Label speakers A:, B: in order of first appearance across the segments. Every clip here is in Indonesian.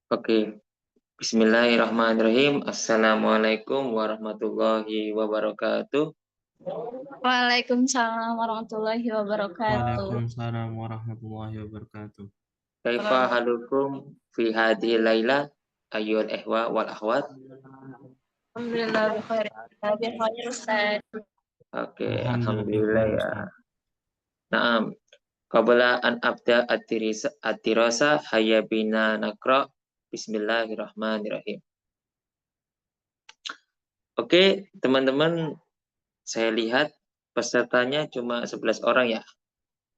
A: Oke, Bismillahirrahmanirrahim. Assalamualaikum warahmatullahi wabarakatuh.
B: Waalaikumsalam warahmatullahi wabarakatuh.
C: Waalaikumsalam warahmatullahi wabarakatuh.
A: Kaifa halukum fi hadhihi laila ayyuhal ihwa wal akhwat.
B: Alhamdulillah bikhair. Bikhair Ustaz.
A: Oke,
C: Alhamdulillah
A: alhamdulillah
C: khair
A: ya.
C: Ustaz.
A: Naam. Qabla an abda at-tirasa hayya bina nakra. Bismillahirrahmanirrahim. Oke, teman-teman, saya lihat pesertanya cuma 11 orang ya.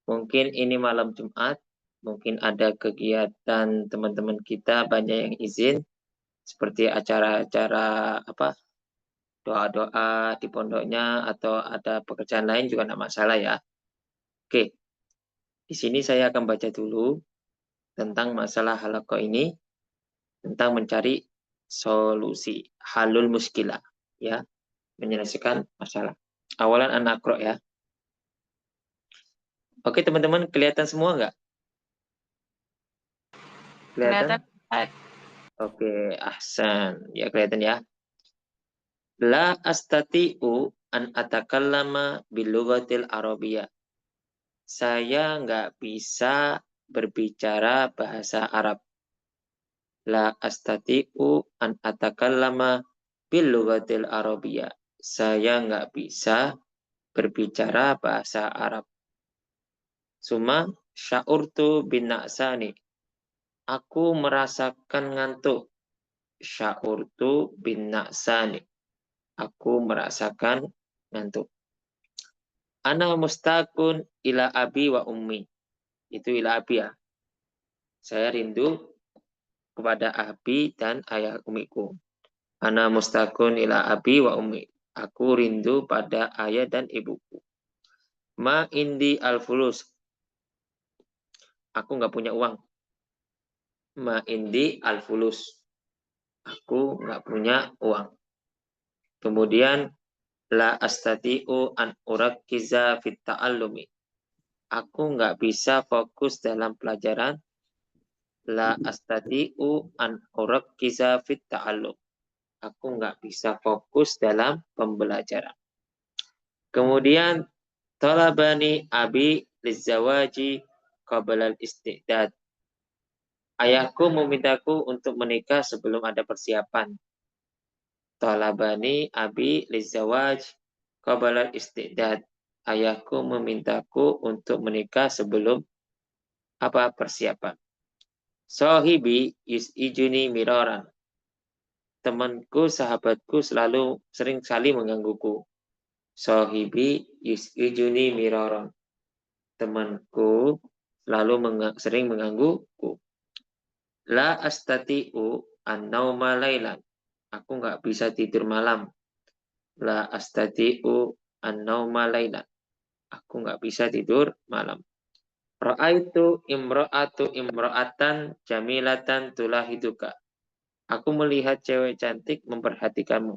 A: Mungkin ini malam Jumat, mungkin ada kegiatan teman-teman kita banyak yang izin, seperti acara-acara doa-doa di pondoknya atau ada pekerjaan lain juga tidak masalah ya. Oke, di sini saya akan baca dulu tentang masalah halaqah ini, tentang mencari solusi, halul muskilah, ya, menyelesaikan masalah. Awalan an-naqra ya. Oke teman-teman, kelihatan semua nggak? Kelihatan?
B: Ustaz.
A: Oke, ahsan. Ya kelihatan ya. La astati'u an atakallama bilughatil arabiyyah. Saya nggak bisa berbicara bahasa Arab. La astati'u an atakallama bilughatil arabiyyah. Saya nggak bisa berbicara bahasa Arab. Suma sya'urtu bin na'sani. Aku merasakan ngantuk. Sya'urtu bin na'sani. Aku merasakan ngantuk. Ana mustakun ila abi wa ummi. Itu ila abi ya. Saya rindu kepada abi dan ayah umiku. Ana mustakun ila abi wa ummi. Aku rindu pada ayah dan ibuku. Ma indi al-fulus. Aku nggak punya uang. Ma indi al-fulus. Aku nggak punya uang. Kemudian la astati'u an urakkiza fit ta'allumi. Aku nggak bisa fokus dalam pelajaran. La astati'u an urakkiza fit ta'allum. Aku nggak bisa fokus dalam pembelajaran. Kemudian talabani abi lizawaji qabla al-istidad. Ayahku memintaku untuk menikah sebelum ada persiapan. Talabani abi lizawaj qabla al-istidad. Ayahku memintaku untuk menikah sebelum persiapan. Sahibi yus'ijuni miraran. Temanku, sahabatku sering sekali menggangguku. Sahibi yus'ijuni miraran. Temanku sering menggangguku. La astati'u an-nauma lailan. Aku nggak bisa tidur malam. La astati'u an-nauma lailan. Aku nggak bisa tidur malam. Ra'aitu imra'atan jamilatan tulahiduka. Aku melihat cewek cantik memperhatikanmu.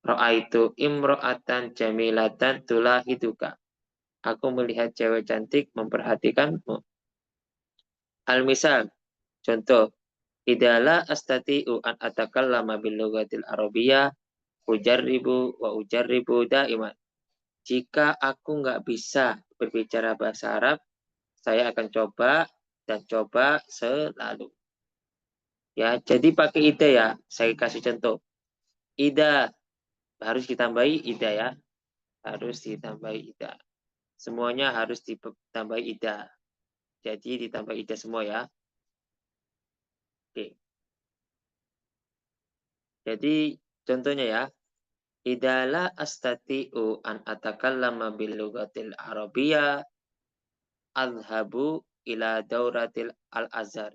A: Ra'aitu imra'atan jamilatan tulahiduka. Aku melihat cewek cantik memperhatikanmu. Al-misal, contoh, idala astati'u an atakallama bil lughatil arabiyyah ujarribu daiman. Jika aku nggak bisa berbicara bahasa Arab, saya akan coba dan coba selalu. Ya, jadi pakai ida ya. Saya kasih contoh. Ida harus ditambahi ida ya. Harus ditambahi ida. Semuanya harus ditambahi ida. Jadi ditambah ida semua ya. Oke. Jadi contohnya ya. Idala astati'u an atakallama bil lughatil arabiyyah adhabu ila dauratil al-azhar.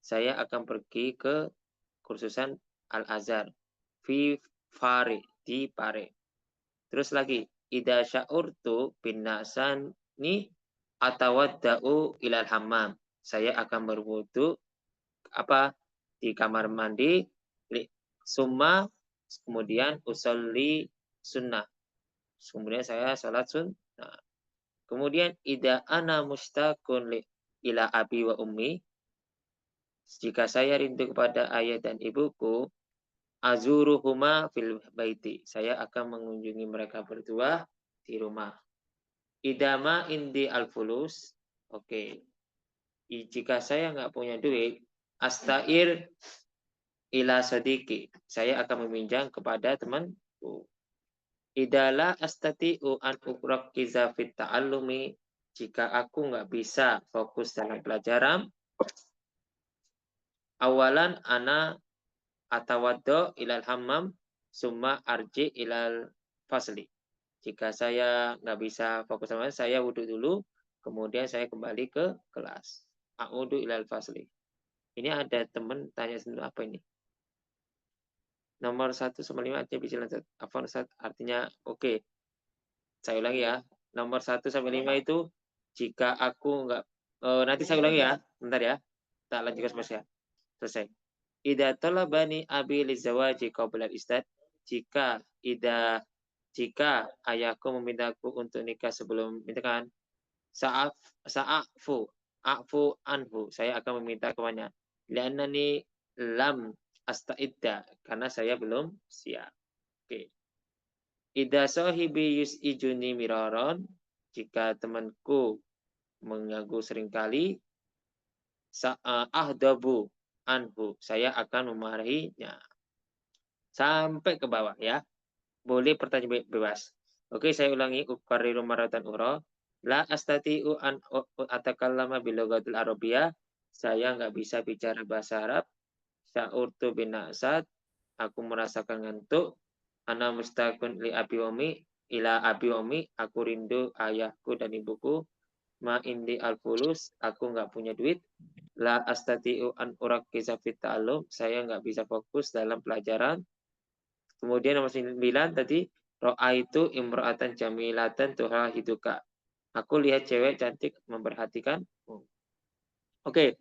A: Saya akan pergi ke kursusan al-azhar fi Fare di Pare. Terus lagi, ida sya'urtu bin nasani atawadda'u ilal hammam. Saya akan berwudu di kamar mandi summa kemudian usolli sunnah. Kemudian saya sholat sunnah. Kemudian ida ana mustaqun ila abi wa ummi. Jika saya rindu kepada ayah dan ibuku, azuruhuma fil baiti. Saya akan mengunjungi mereka berdua di rumah. Idama indi al-fulus. Oke. Jika saya nggak punya duit, astair ila sadiki. Saya akan meminjam kepada temanku. Idala astati'u an ukrakkiza fit ta'allumi. Jika aku nggak bisa fokus dalam pelajaran, awalan ana atawaddo ilal hammam summa arji ilal fasli. Jika saya nggak bisa fokus sama saya wudhu dulu, kemudian saya kembali ke kelas. A'udu ilal fasli. Ini ada teman tanya apa ini? Nomor 1 sama 5 artinya bisa lanjut. Apa artinya oke. Saya ulangi ya. Nomor 1 sampai 5 itu jika aku nggak nanti saya ulangi ya. Bentar ya. Tak lanjutkan ya. Selesai. Idza talabani abi lizawaji qabla al-istad. Jika ayahku memintaku untuk nikah sebelum nikahan, sa'afu anhu. Saya akan meminta kepadanya. Li'annani lam asta'idda. Karena saya belum siap. Oke. Idza sahibi yus'ijuni miraron. Jika temanku mengganggu seringkali, ahdabu anhu. Saya akan memarahinya. Sampai ke bawah ya. Boleh pertanyaan bebas. Oke, saya ulangi. Ukariru maratan ura. La astati'u an atakallama bilughatil arabiyyah. Saya nggak bisa bicara bahasa Arab. Sa'urtu bin na'sad. Aku merasakan ngantuk. Ana mustaqun li abi wami. Ila abi wami. Aku rindu ayahku dan ibuku. Ma indi al-fulus. Aku nggak punya duit. La astati'u an urakkiza fit ta'allum. Saya nggak bisa fokus dalam pelajaran. Kemudian nomor 9 tadi, ro'aitu imra'atan jamilatan tuha hiduka. Aku lihat cewek cantik memperhatikan. Oke,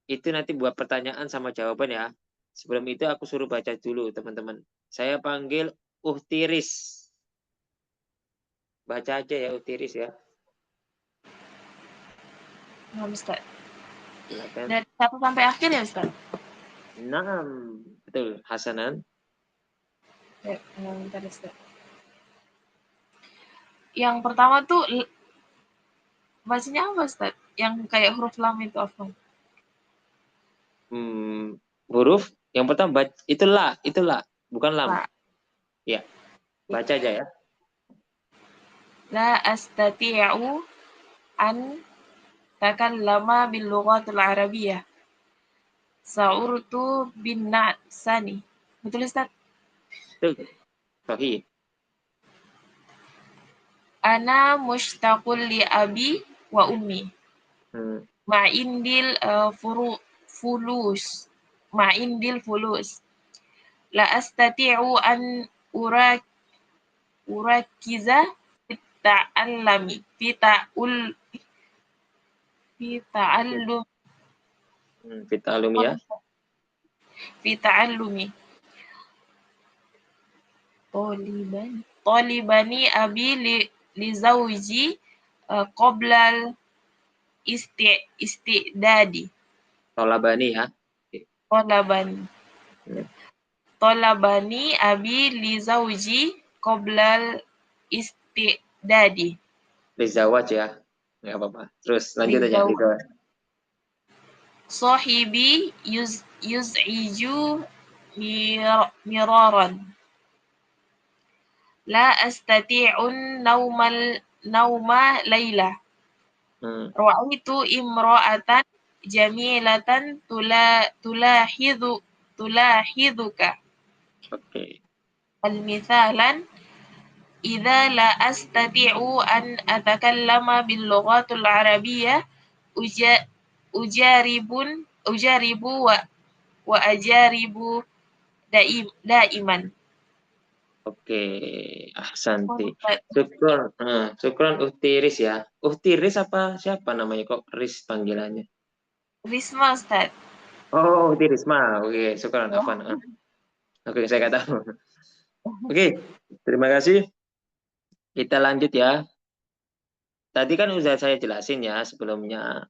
A: itu nanti buat pertanyaan sama jawaban ya. Sebelum itu aku suruh baca dulu teman-teman. Saya panggil Uhtiris. Baca aja ya Uhtiris ya.
B: Nah, Ustaz.
A: Silakan.
B: Dari 1 sampai akhir ya, Ustaz?
A: Nah, betul. Hasanan.
B: Ya, bentar, Ustaz. Yang pertama tuh bacanya apa, Ustaz? Yang kayak huruf lam itu apa?
A: Huruf yang pertama itu la, bukan lam.
B: La.
A: Ya. Baca aja ya.
B: La astati'u an takallama bil lughatil arabiyyah. Sa'urtu bin na'sani. Betul, Ustaz?
A: Betul. Sahih.
B: Ana mushtaqul li abi wa ummi. Ma'indil fulus. Ma'indil fulus. La astati'u an urakiza fit ta'allami. Fi ta'allum.
A: Fi ta'allumi ya.
B: Fi ta'allumi. Talibani abi li zawji qoblal istidadi.
A: Tolabani ya.
B: Talabani abi li zawji qoblal istidadi.
A: Lizawaj ya. Nggak apa-apa. Terus lanjut aja. Lizawaj.
B: Sahibi yuz'iju miraran. La astati'un nauma layla. Ra'aitu imra'atan jamilatan tulahiduka.
A: Oke.
B: Al-mithalan idza la astati'u an atakallama bil lughatil arabiyyah ujaribu wa ajaribu daiman.
A: Oke, ahsanti. Syukron Uhtiris ya. Uhtiris apa siapa namanya kok Riz panggilannya?
B: Risma, Ustaz.
A: Oh, Uhtirisma. Oke, syukron. Afwan. Oke, saya nggak tahu. Oke, terima kasih. Kita lanjut ya. Tadi kan sudah saya jelasin ya sebelumnya.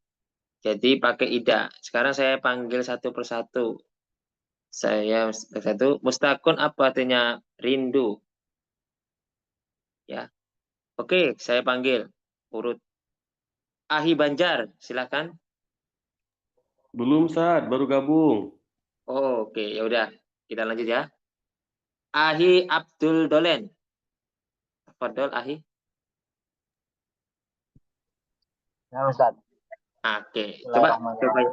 A: Jadi pakai ida. Sekarang saya panggil satu persatu. Saya satu. Mustakun apa artinya rindu? Ya. Oke, saya panggil urut. Ahi Banjar, silakan.
D: Belum, Ustaz, baru gabung.
A: Oh, oke, ya udah. Kita lanjut ya. Ahi Abdul Dolen. Fadol Ahi.
E: Ya, Ustaz.
A: Oke, coba.
E: Bismillahirrahmanirrahim.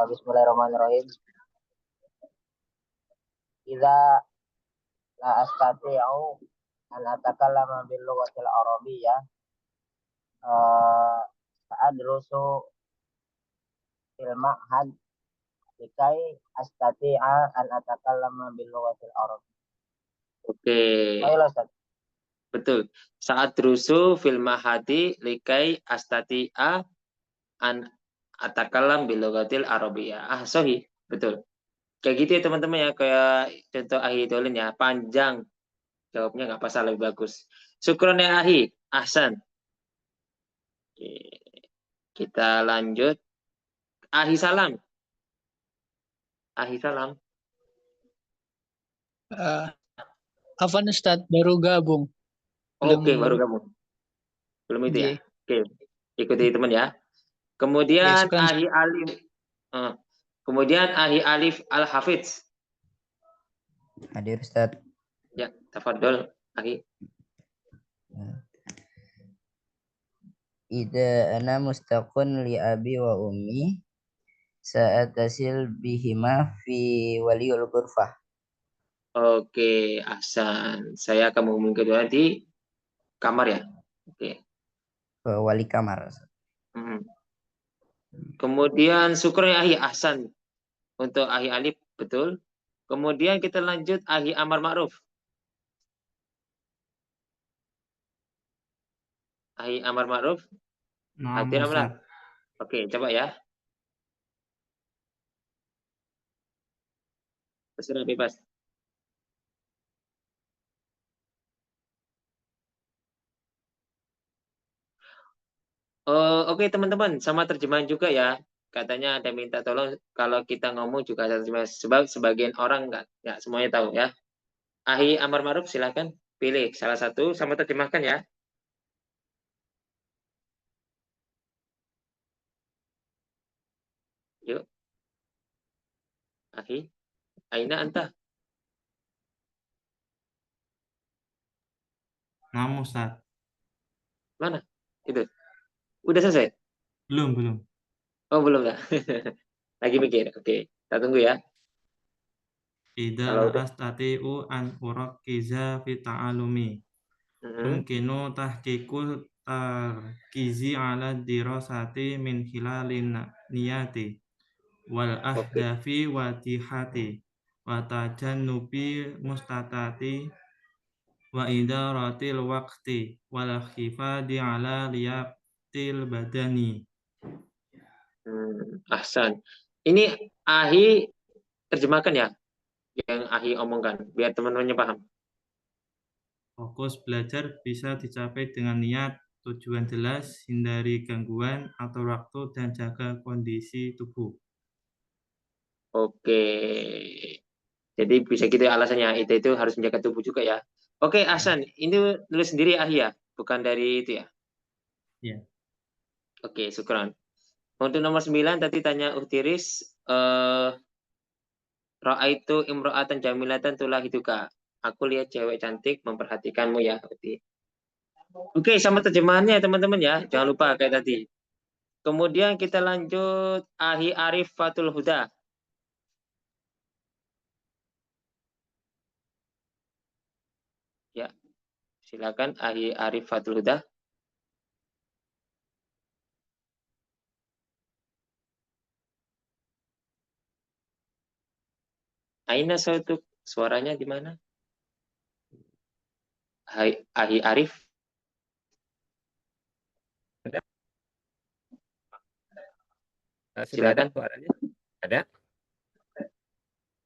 E: Bismillahirrahmanirrahim. Idza la astati'u an atakallama bil lughatil arabiyyah sa'adrusu fil ma'had likai astati'a an atakallama bil lughatil arabiyyah.
A: Oke,
E: Ayo, Ustaz.
A: betul. Saat rusu fil mahadi likai astati'a an atakalam bilogatil arabiyah. Ah, sohi, betul. Kayak gitu ya teman-teman ya, kayak contoh Ahi Dolin ya, panjang. Jawabnya nggak pasal lebih bagus. Syukron ya Ahi, ahsan. Oke. Kita lanjut. Ahi Salam. Ahi Salam.
F: Afwan Ustadz, baru gabung.
A: Oke, baru kamu. Belum itu ya.
F: Iya.
A: Oke, ikuti teman ya.
F: Ya,
A: Kemudian
F: syukran.
A: Ahi Alif. Kemudian Ahi Alif Al-Hafidz.
E: Hadir, Ustaz.
A: Ya, tafadhol Ahi.
E: Idza ana mustaqun li abi wa ummi sa'atasil bihima fi waliul ghurfah.
A: Oke, ahsan. Saya akan mengumumkan kedua di kamar ya. Oke.
E: Ke wali kamar.
A: Hmm. Kemudian syukur ya Ahi ahsan. Untuk Ahi Alif, betul. Kemudian kita lanjut Ahi Amar Ma'ruf. Ahi Amar Ma'ruf.
C: Naam,
A: Hadir apa?
C: Ustaz.
A: Oke, coba ya. Terserah bebas. Oke teman-teman, sama terjemahan juga ya. Katanya ada minta tolong kalau kita ngomong juga ada terjemahan. Sebab sebagian orang nggak semuanya tahu ya. Ahi Amar Ma'ruf silakan pilih salah satu sama terjemahkan ya. Yuk. Ahi, Aina anta.
C: Naam, Ustaz.
A: Mana? Itu. Udah selesai?
C: Belum.
A: Oh, belum ya. Lagi mikir. Oke, kita tunggu ya.
C: Idza
A: Kalau
C: la
A: udah.
C: astati'u an urakkiza fi ta'alumi. Mungkinu tahqiqul tarkizi ala dirasati min khilalin niyati wal
A: Oke.
C: ahdafi wa tihati wa tajannubi mustatati wa idaratil waqti wal khifadi ala liyatil badani.
A: Ahsan. Ini Ahi terjemahkan ya, yang Ahi omongkan, biar teman-temannya paham.
C: Fokus belajar bisa dicapai dengan niat, tujuan jelas, hindari gangguan, atur waktu, dan jaga kondisi tubuh.
A: Oke. Jadi bisa gitu ya alasannya. Itu harus menjaga tubuh juga ya. Oke, Ahsan. Ini nulis sendiri Ahi ya, bukan dari itu ya.
C: Ya.
A: Oke, syukran. Untuk nomor 9 tadi tanya Uhtiris, Ra'aitu imro'atan jamilatan tulah hiduka. Aku lihat cewek cantik memperhatikanmu ya. Oke, sama terjemahannya teman-teman ya. Jangan lupa kayak tadi. Kemudian kita lanjut Ahi Arif Fatul Huda. Ya, silakan Ahi Arif Fatul Huda. Aina sautuk, suaranya di mana? Hai, Ahi Arif.
G: Sudah ada
A: Silakan.
G: suaranya? Ada?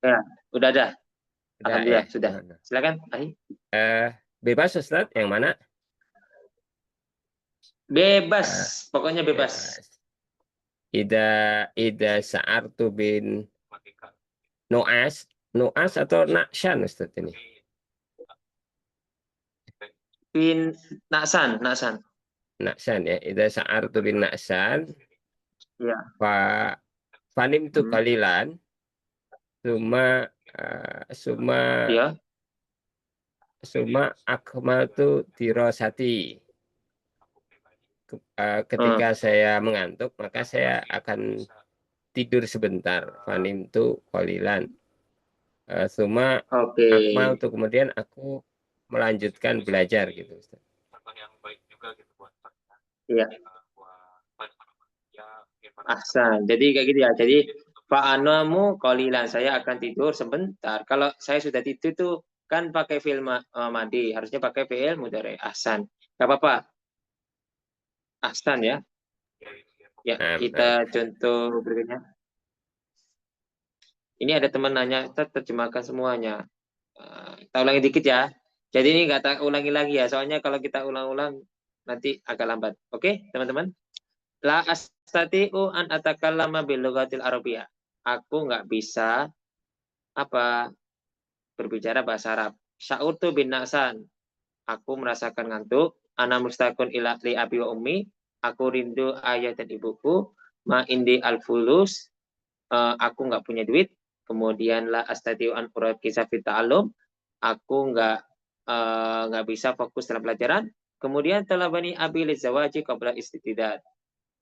A: Ya, udah ada.
G: Sudah
A: Alhamdulillah,
G: ya.
A: sudah. Silakan, Ahi.
G: Bebas Ustaz, yang mana?
A: Bebas, pokoknya bebas.
G: Ida sa'artu bin Nu'as atau Naksan Ustaz ini?
A: Bin Naksan.
G: Naksan ya. Ida sa'artu bin Naksan.
A: Ya.
G: Fanim tu kalilan. Suma
A: Ya.
G: akmal tu dirosati. Ketika saya mengantuk, maka saya akan tidur sebentar. Fanim tu kalilan. Suma
A: Oke.
G: akmal tu kemudian aku melanjutkan belajar gitu Ustaz.
A: Iya. Ahsan. Jadi kayak gitu ya. Jadi fa'anamu qalilan, saya akan tidur sebentar. Kalau saya sudah tidur itu kan pakai fi'il madi, harusnya pakai fi'il mudhari. Ahsan. Enggak apa-apa. Ahsan ya. Ya, kita contoh berikutnya. Ini ada teman nanya, terjemahkan semuanya. Kita ulangi dikit ya. Jadi ini nggak tak ulangi lagi ya. Soalnya kalau kita ulang-ulang nanti agak lambat. Oke, teman-teman? La astati'u an atakallama bil lughatil arabiyyah. Aku nggak bisa berbicara bahasa Arab. Sya'urtu bin Naksan. Aku merasakan ngantuk. Ana mustaqun ila li abi wa ummi. Aku rindu ayah dan ibuku. Ma indi al-fulus. Aku nggak punya duit. Kemudian la astati'u an urakisa fit ta'allum. Aku nggak bisa fokus dalam pelajaran. Kemudian talabani abi lizawaji qabla istidad.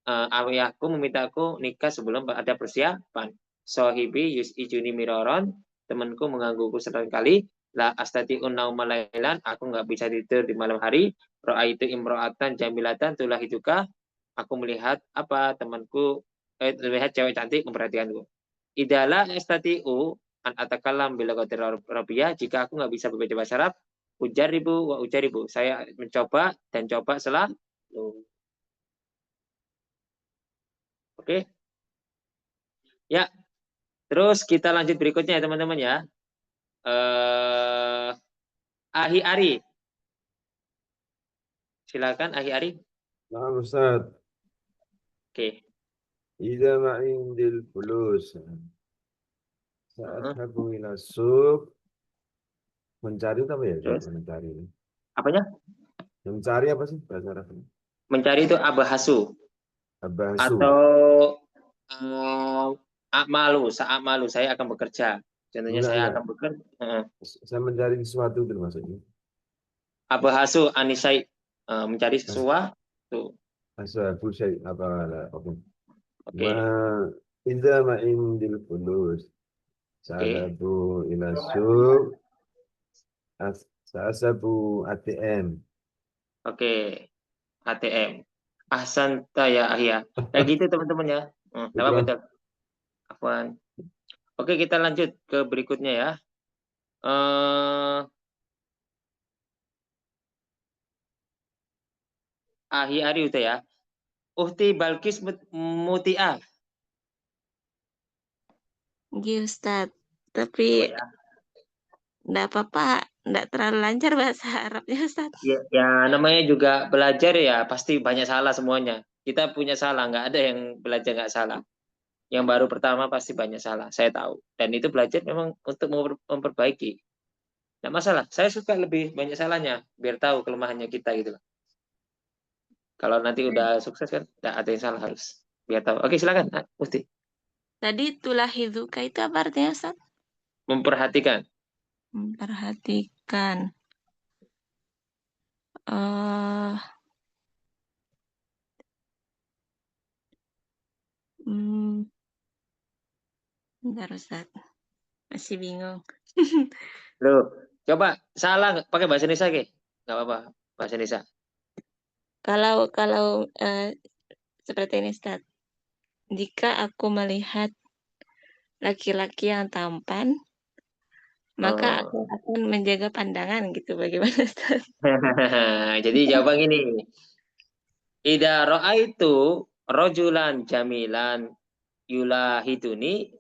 A: Ayahku meminta aku nikah sebelum ada persiapan. Sohibi yus'ijuni miroron, temanku menggangguku kali. La astati'un nauma lailan, aku nggak bisa tidur di malam hari. Ra'aitu imro'atan jamilatan tulahituka, aku melihat temanku melihat cewek cantik memperhatikanku. Idala astati'u an atakalam bila arabiyyah, jika aku nggak bisa berbeda bahasa Arab, ujaribu wa ujaribu, saya mencoba dan coba selalu. Oke. Ya. Terus kita lanjut berikutnya ya teman-teman ya. Ahi Ari. Silakan Ahi Ari.
H: Nah, Ustaz.
A: Oke.
H: Idza ma indil fulus. Saat aku ila suq. Mencari apa ya?
A: Terus?
H: Mencari.
A: Apanya?
H: Mencari apa sih bahasa Arabnya?
A: Mencari itu abahasu.
H: Abahasu.
A: Atau sa'amalu, saya akan bekerja. Contohnya saya akan bekerja.
H: Saya mencari sesuatu itu maksudnya.
A: Abahasu anisai, mencari sesuatu.
H: Asbabu syai apa.
A: Oke.
H: Idza ma indil fulus. Sahabu ila suq. Sahabu ATM.
A: Oke. ATM. Ahsanta ya Ahya. Kayak gitu teman-teman ya. Apa betul? Afwan. Oke, kita lanjut ke berikutnya ya. Ahi Ari udah ya. Uhti Balkis Muti'ah.
I: Iya Ustaz, tapi enggak apa-apa, enggak terlalu lancar bahasa Arabnya Ustaz.
A: Ya, namanya juga belajar ya, pasti banyak salah semuanya. Kita punya salah, nggak ada yang belajar nggak salah. Yang baru pertama pasti banyak salah, saya tahu. Dan itu belajar memang untuk memperbaiki. Nggak masalah, saya suka lebih banyak salahnya, biar tahu kelemahannya kita gitu loh. Kalau nanti udah sukses kan, nggak ada yang salah harus. Biar tahu. Oke, silakan, Musti.
I: Tadi tulahiduka itu apa artinya Ustaz?
A: Memperhatikan.
I: Memperhatikan. Bentar Ustaz. Masih bingung.
A: Loh, coba salah pakai bahasa Indonesia ke? Nggak apa-apa, bahasa Indonesia.
I: Kalau seperti ini Ustaz. Jika aku melihat laki-laki yang tampan, maka aku akan menjaga pandangan gitu. Bagaimana Ustaz?
A: Jadi jawaban gini. Idza ra'aitu rajulan jamilan yulahiduni.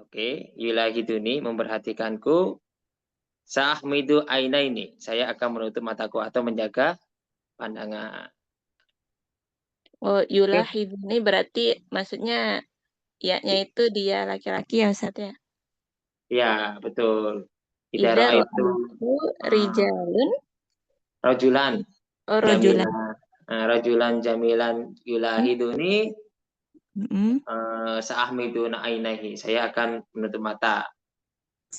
A: Oke, yulahiduni memperhatikanku. Sa'ahmidu ainaini. Saya akan menutup mataku atau menjaga pandangan.
I: Oh, yulahid ini berarti maksudnya ya-nya itu dia laki-laki ya Ustaz ya.
A: Ya, betul. Idza
I: Idza
A: ra'aitu
I: ra'aitu rijalun
A: rajulan
I: rajulan.
A: rajulan jamilan yulahiduni
I: Mm-mm.
A: sa'ahmiduna ainahi. Saya akan menutup mata.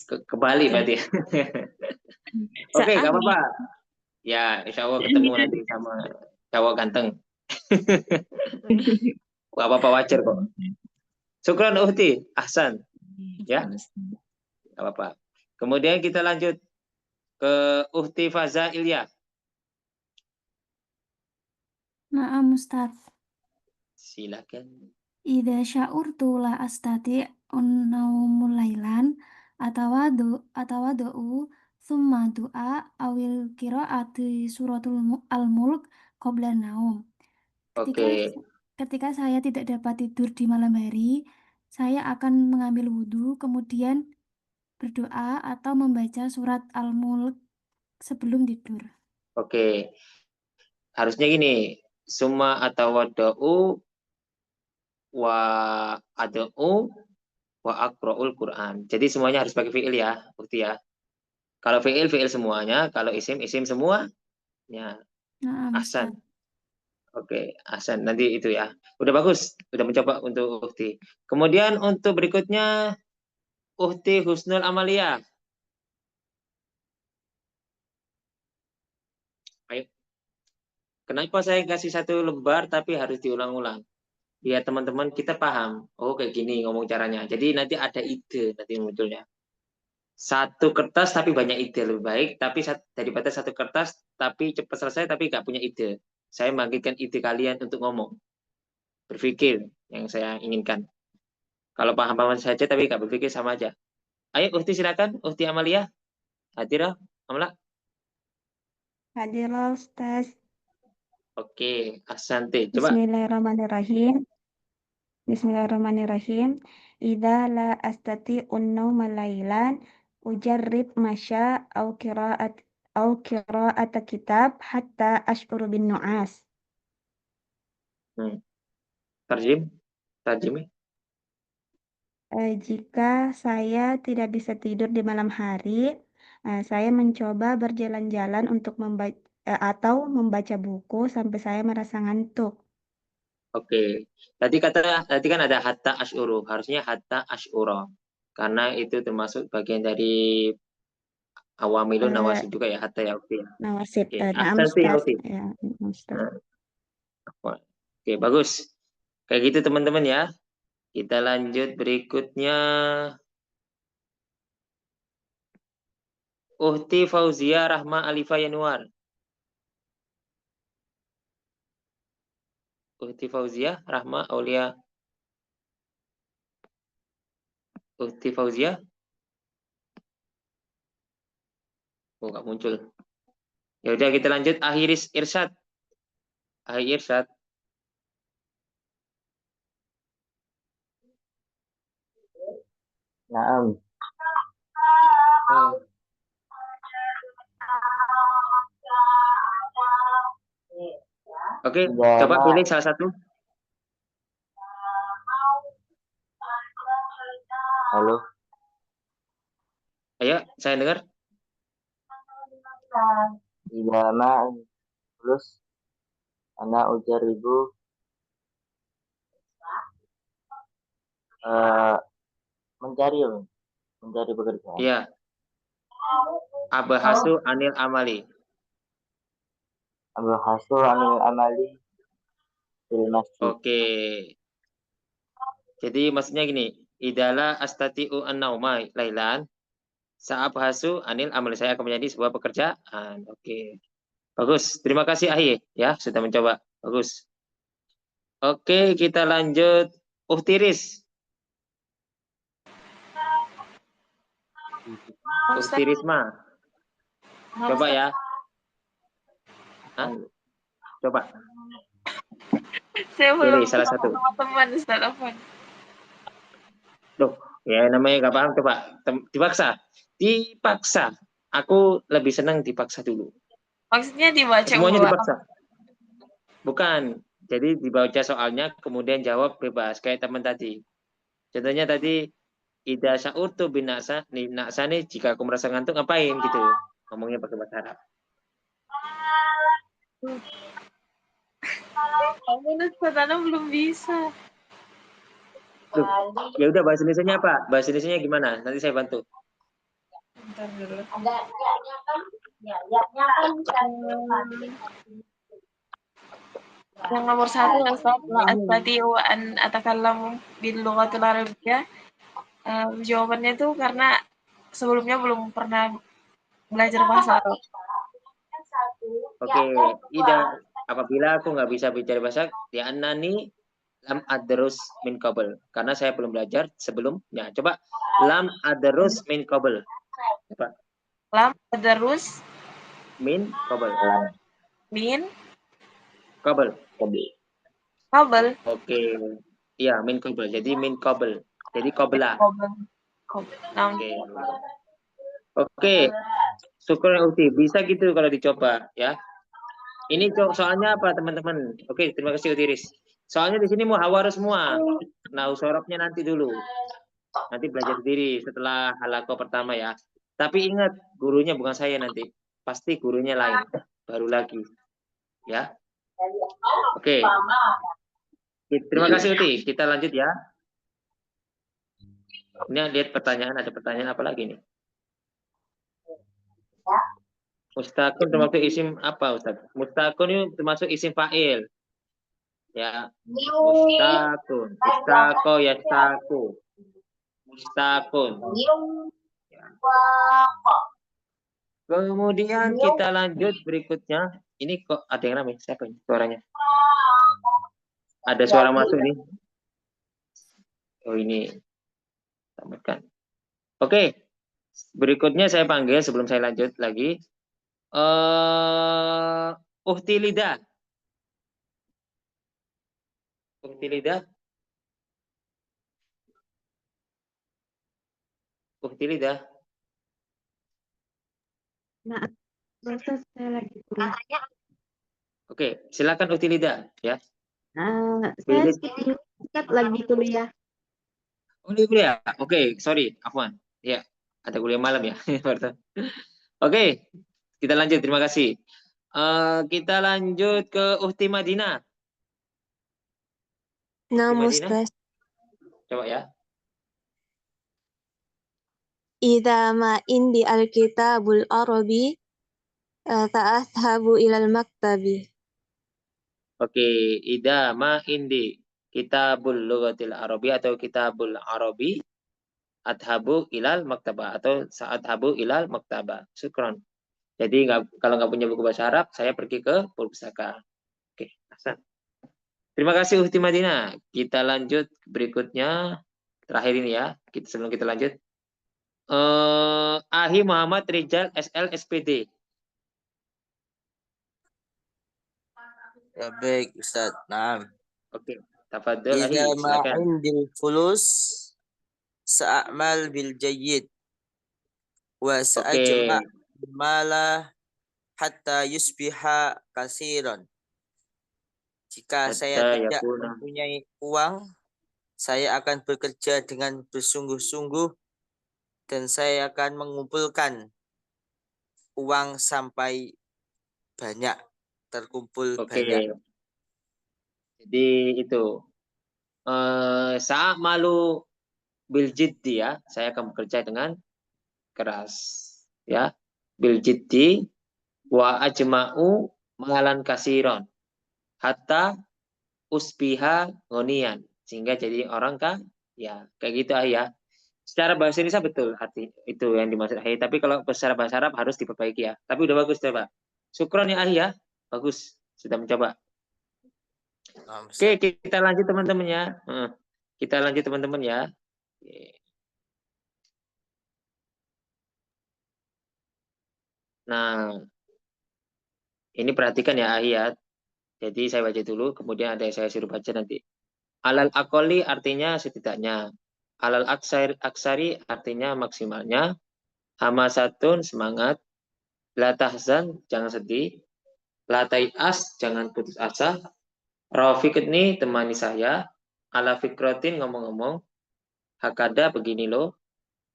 A: Kebalik berarti. Oke, gak apa-apa. Ya, insya Allah ketemu nanti sama cowok ganteng. Gak apa-apa, wajar kok. Syukran Uhti, Ahsan. Ya, gak apa-apa. Kemudian kita lanjut ke Uhti Faza Ilya.
J: Naam Ustaz.
A: Silakan.
J: Idza sya'urtu la astati naumul lailan atawadu summa du'a awil qiraati suratul al-mulk qabla naum. Ketika saya tidak dapat tidur di malam hari, saya akan mengambil wudhu, kemudian berdoa atau membaca surat Al-Mulk sebelum tidur.
A: Oke. Harusnya gini, summa atawaddu wa ad'u wa aqra'ul Quran. Jadi semuanya harus pakai fi'il ya, Uhti ya. Kalau fi'il semuanya, kalau isim semua. Ya,
J: Naam
A: Ahsan.
J: Ustaz.
A: Oke, Ahsan. Nanti itu ya. Udah bagus, udah mencoba untuk Uhti. Kemudian untuk berikutnya Uhti Husnul Amalia. Ayo. Kenapa saya kasih satu lembar tapi harus diulang-ulang? Biar teman-teman kita paham. Oh, kayak gini ngomong caranya. Jadi nanti ada ide nanti munculnya. Satu kertas tapi banyak ide lebih baik, tapi daripada satu kertas tapi cepat selesai tapi nggak punya ide. Saya membangkitkan ide kalian untuk ngomong, berpikir yang saya inginkan. Kalau paham-paham saja tapi nggak berpikir sama aja. Ayo Uhti silakan, Uhti Amalia, Hadira, Amla.
K: Hadirlah Ustaz.
A: Oke, Asante. Coba.
K: Bismillahirrahmanirrahim. Bismillahirrahmanirrahim. Idza la astati'un nauma lailan ujarrib masya au qira'at kitab hatta ash'uru bin nu'as.
A: Tarjim.
K: Jika saya tidak bisa tidur di malam hari, saya mencoba berjalan-jalan untuk membaca buku sampai saya merasa ngantuk.
A: Oke. Tadi kan ada hatta asyuru, harusnya hatta asyura. Karena itu termasuk bagian dari awamilun nawasib juga ya, hatta ya.
K: Nawasib.
A: Ya, Oke, bagus. Kayak gitu teman-teman ya. Kita lanjut berikutnya. Uhti Fauzia Rahma Alifa Yanuar. Uhti Fauzia Rahma Aulia. Uhti Fauzia. Oh, nggak muncul. Ya udah kita lanjut Ahiris Irsyad. Ahir Irsyad.
E: Naam.
A: Oke, coba pilih salah satu.
E: Halo.
A: Ayo, saya dengar.
E: Idama terus anak ujar ibu mencari pekerjaan.
A: Iya. Abahasu anil amali.
E: Abahasu anil amali.
A: Oke. Jadi maksudnya gini, idala astati'u an-nauma lailan sa'abhasu anil amali. Saya akan menjadi sebuah pekerjaan. Oke. Bagus. Terima kasih Ahi ya sudah mencoba. Bagus. Oke, kita lanjut Uhtiris. Uhtirisma. Coba ya. Hah? Coba.
B: Saya belum
A: salah satu.
B: Teman-teman Ustaz Afwan.
A: Loh, ya namanya nggak paham. Coba dipaksa. Aku lebih senang dipaksa dulu.
B: Maksudnya dibaca
A: semuanya
B: ulang.
A: Dipaksa. Bukan, Jadi dibaca soalnya, kemudian jawab bebas kayak teman tadi. Contohnya tadi, Ida sya'urtu bin naksani, jika aku merasa ngantuk ngapain gitu. Ngomongnya pakai bahasa Arab.
B: Ampun, Ustaz, belum bisa.
A: Duh, ya udah bahasa Indonesianya apa? Bahasa Indonesianya gimana? Nanti saya bantu.
B: Bentar dulu.
L: Ada ya kan? Ya kan.
B: Yang nomor 1 Ustaz, la astati'u an atakallamu bil lughatil arabiyyah. Jawabannya itu karena sebelumnya belum pernah belajar bahasa Arab.
A: Oke, Ida, apabila aku nggak bisa bicara bahasa, ya annani lam adrus min qabl. Karena saya belum belajar sebelumnya. Coba lam adrus min qabl. Coba.
B: Lam adrus
A: Min qabl.
B: min
A: Qabl.
B: qabl.
A: Oke. Iya, min qabl. Jadi min qabl. Jadi qabla. Oke. Oke. Syukur Uti. Bisa gitu kalau dicoba ya. Ini soalnya apa teman-teman? Oke, terima kasih Utiris. Soalnya di sini muhawarah semua. Nah, sorobnya nanti dulu. Nanti belajar sendiri setelah halaqah pertama ya. Tapi ingat, gurunya bukan saya nanti. Pasti gurunya lain. Baru lagi. Ya. Oke. Terima kasih Uti. Kita lanjut ya. Ini lihat pertanyaan. Ada pertanyaan apa lagi nih? Mustaqim termasuk isim apa Ustaz? Mustaqim itu termasuk isim fa'il. Ya. Mustaqim. Mustaqo yastaku. Mustaqim. Ya. Kemudian kita lanjut berikutnya. Ini kok ada yang ramai? Siapa ini suaranya? Ada suara masuk nih. Oh ini. Tamatkan. Oke. Berikutnya saya panggil sebelum saya lanjut lagi. Uhti Lida. Uhti Lida. Uhti Lida.
K: Nah, proses saya lagi kuliah.
A: Oke, silakan Uhti Lida ya.
K: Saya skip dulu, Ustaz, lagi kuliah.
A: Oh, di kuliah. Oke, sorry, Afwan. Ya, ada kuliah malam ya. Oke, kita lanjut. Terima kasih. Kita lanjut ke Uhti Madinah.
M: Naam Ustaz.
A: Coba ya.
M: Idza ma indi al-kitabul arabi ta'ashabu ilal maktabi.
A: Oke, idza ma indi kitabul lughatil arabi atau kitabul arabi adhabu ilal maktabah atau sa'adhabu ilal maktabah. Syukron. Jadi kalau nggak punya buku bahasa Arab, saya pergi ke perpustaka. Oke, Hasan. Terima kasih Uhti Madinah. Kita lanjut berikutnya. Terakhir ini ya. Sebelum kita lanjut. Ahi Muhammad Rijal SL SPD.
N: Ya baik Ustaz. Naam.
A: Oke. Tafadhol Ahi,
N: Idza ma
A: silakan.
N: indil fulus sa'amal bil jayyid wa sa'ajma' mala hatta yusbiha kasiran. Jika saya tidak mempunyai uang, saya akan bekerja dengan bersungguh-sungguh dan saya akan mengumpulkan uang sampai banyak, terkumpul banyak.
A: Jadi itu saat malu bil jiddi ya, saya akan bekerja dengan keras ya. Bil jiddi wa ajma'u malan kasiron hatta usbiha ngonian, sehingga jadi orang ya kayak gitu ya. Secara bahasa Indonesia betul arti itu yang dimaksud Ahi, tapi kalau secara bahasa Arab harus diperbaiki ya. Tapi udah bagus coba. Syukron ya Ahi ya. Bagus sudah mencoba. Oke, kita lanjut teman-teman ya. Kita lanjut teman-teman ya. Nah, ini perhatikan ya Ahi ya. Jadi saya baca dulu, kemudian ada yang saya suruh baca nanti. Alal akoli artinya setidaknya. Alal aksari artinya maksimalnya. Hamasatun semangat. La tahzan jangan sedih. La tai'as jangan putus asa. Rafiq ini temani saya. Ala fikrotin ngomong-ngomong. Hakada begini loh.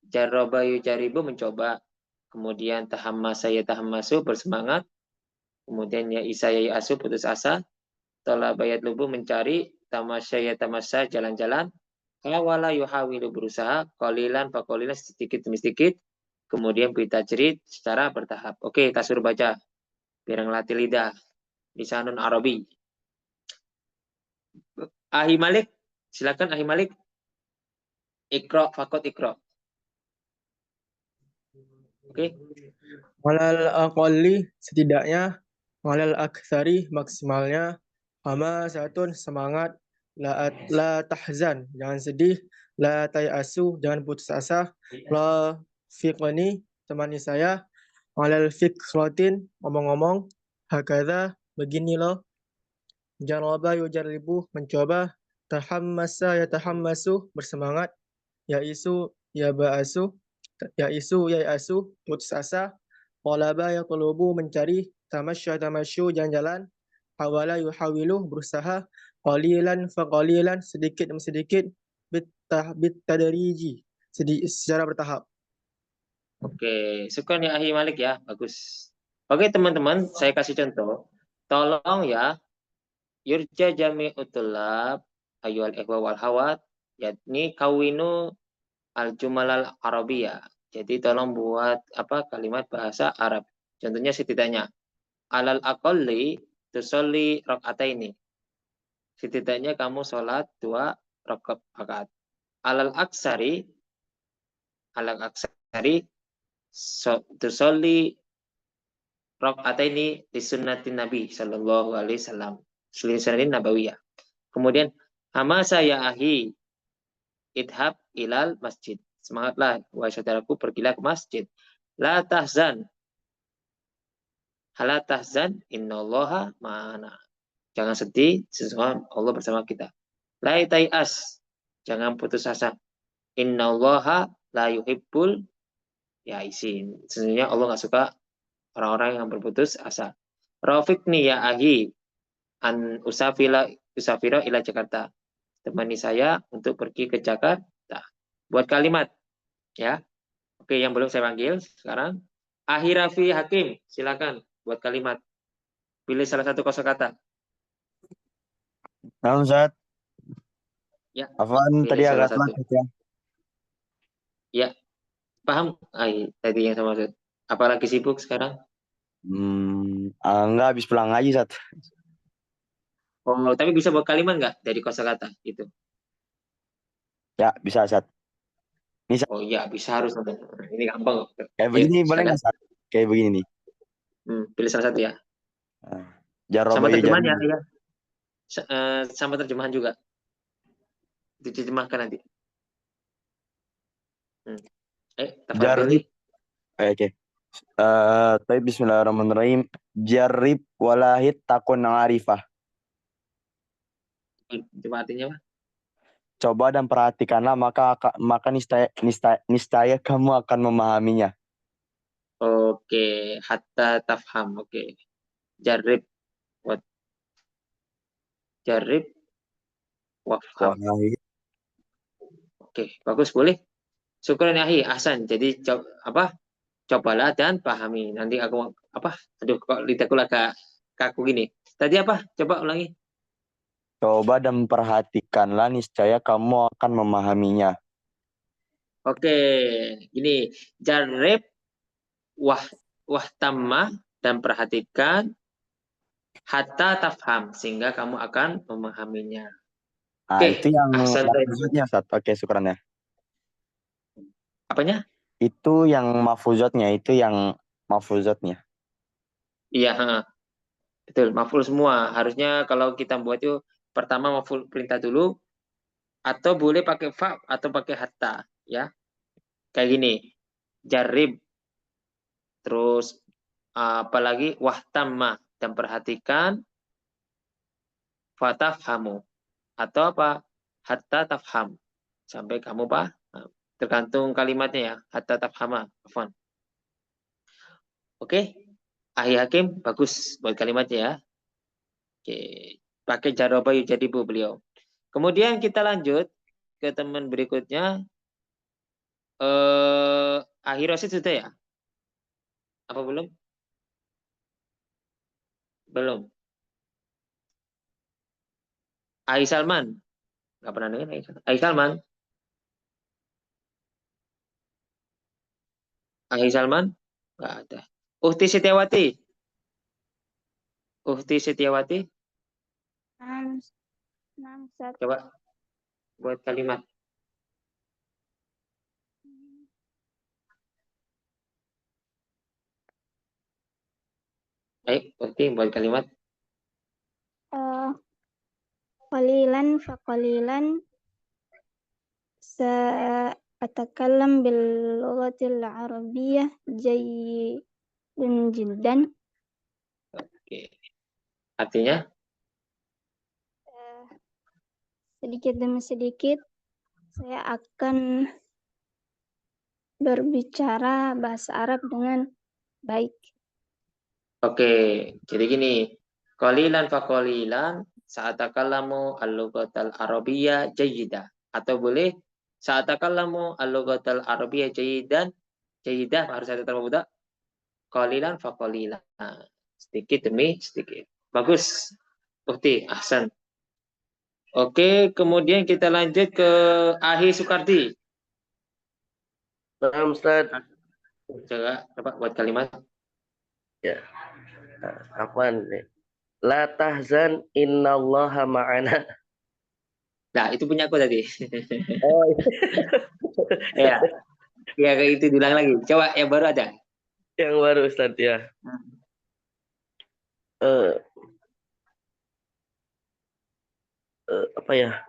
A: Jarroba yujaribu mencoba. Kemudian tahammasa ya tahammasu bersemangat. Kemudian ya isa ya asu putus asa. Talaba yatlubu mencari. Tamasya ya tamasya jalan-jalan. Hawala yuhawilu berusaha. Qalilan faqalilan sedikit demi sedikit. Kemudian berita cerit secara bertahap. Oke, Tasur baca. Biar ngelatih lidah. Lisanun Arabi. Ahi Malik, silakan Ahi Malik. Ikro, fakot ikro. Oke.
O: Walal aqalli setidaknya, walal aktsari maksimalnya, hamasatun semangat, la tahzan jangan sedih, la tayasu jangan putus asa, la fiqani temani saya, walal fikratin ngomong-ngomong, hakadha begini loh, jaraba yujaribu mencoba, tahammasa ya tahammasu bersemangat, yaisu ya ba'asu, yaisu ya asu putus asa, qalaba ya tulubu mencari, tamasya tamasyu jalan-jalan, hawala yuhawilu berusaha, qalilan faqalilan sedikit demi sedikit, bitadriji secara bertahap.
A: Oke, syukur ya Ahi Malik ya, bagus. Oke teman-teman, saya kasih contoh. Tolong ya, yurja jami'ut tulab ayyuhal ikhwa wal hawat, yakni kawinu al-jumalal arabiyah. Jadi tolong buat kalimat bahasa Arab. Contohnya setidaknya alal aqalli tusolli rakaataini. Setidaknya kamu sholat 2 rakaat. Alal aksari tusolli rakaataini di sunnatin Nabi sallallahu alaihi wasallam. Sunnatin nabawiyah. Kemudian hamasa ya ahi idhab ilal masjid. Semangatlah wahai saudaraku, pergilah ke masjid. La tahzan. Hala tahzan innallaha ma'ana. Jangan sedih, sesungguhnya Allah bersama kita. La tai'as. Jangan putus asa. Innallaha la yuhibbul yaisin. Sesungguhnya Allah enggak suka orang-orang yang berputus asa. Rafiqni ya ahi an usafira ila Jakarta. Temani saya untuk pergi ke Jakarta. Buat kalimat ya. Oke, yang belum saya panggil sekarang Ahirafi Hakim, silakan buat kalimat. Pilih salah satu kosakata.
P: Nah, Ustaz.
A: Ya.
P: Afwan tadi agak telat ya.
A: Ya. Paham? Tadi yang saya maksud. Apalagi sibuk sekarang?
P: Enggak, habis pulang aja, Ustaz.
A: Oh, tapi bisa buat kalimat enggak dari kosakata itu?
P: Ya, bisa, Ustaz.
A: Oh iya, bisa harus. Ini gampang.
P: Kayak begini boleh nggak, Ustaz? Kayak begini nih.
A: Pilih salah satu ya.
P: Sama
A: terjemahan ya. Sama terjemahan juga. Diterjemahkan nanti.
P: Jarib. Oke. Tapi bismillahirrahmanirrahim. Jarib walahid takun arifah.
A: Coba artinya apa?
P: Coba dan perhatikanlah, maka niscaya kamu akan memahaminya.
A: Oke, hatta tafham. Oke. Jarib wafham. Oke, bagus, boleh. Syukuran Ahi, Ahsan. Jadi cobalah dan pahami. Nanti aku aduh kok lidahku agak kaku gini. Tadi apa? Coba ulangi.
P: Coba dan perhatikanlah, niscaya kamu akan memahaminya.
A: Oke, gini. Jarib wahtamma dan perhatikan hatta tafham sehingga kamu akan memahaminya. Oke,
P: itu yang mafuzatnya, Ustaz. Oke, syukran ya.
A: Apanya?
P: Itu yang mafuzatnya,
A: Iya, betul, maf'ul semua. Harusnya kalau kita buat itu pertama maf'ul perintah dulu, atau boleh pakai fa atau pakai hatta, ya. Kayak gini, jarib, terus apalagi wahtamma, dan perhatikan fatafhamu, atau apa? Hatta tafham, sampai kamu paham. Tergantung kalimatnya ya, hatta tafhama. Oke, Ahi Hakim, bagus buat kalimatnya ya. Oke. Pakai jaroba yujadibu beliau. Kemudian kita lanjut ke teman berikutnya. Akhir Rosid sudah ya? Apa belum? Belum. Ai Salman. Nggak pernah dengar Ai Salman. Ai Salman? Nggak ada. Uhti Setiawati. Uhti Setiawati. Coba buat kalimat. Baik, Uhti buat kalimat.
Q: Qalilan fa qalilan sa'atakallam bil lughatil arabiyyah jayyidan jiddan.
A: Oke. Artinya?
Q: Sedikit demi sedikit saya akan berbicara bahasa Arab dengan baik.
A: Oke, jadi gini. Qalilan fa qalilan sa'atakallamu al-lughatal arabiyyah jayyidah. Atau boleh sa'atakallamu al-lughatal arabiyyah jayyidan. Jayyidah harus ada tambah budak. Qalilan fa qalilan. Sedikit demi sedikit. Bagus. Uhti, ahsan. Oke, kemudian kita lanjut ke Ahi Sukardi.
R: Nah, Ustaz.
A: Coba buat kalimat.
R: Ya. Apaan nih? La tahzan innallaha ma'ana.
A: Nah, itu punya aku tadi.
R: Oh,
A: iya. Ya, kayak itu diulang lagi. Coba yang baru ada.
R: Yang baru Ustaz ya. Apa ya?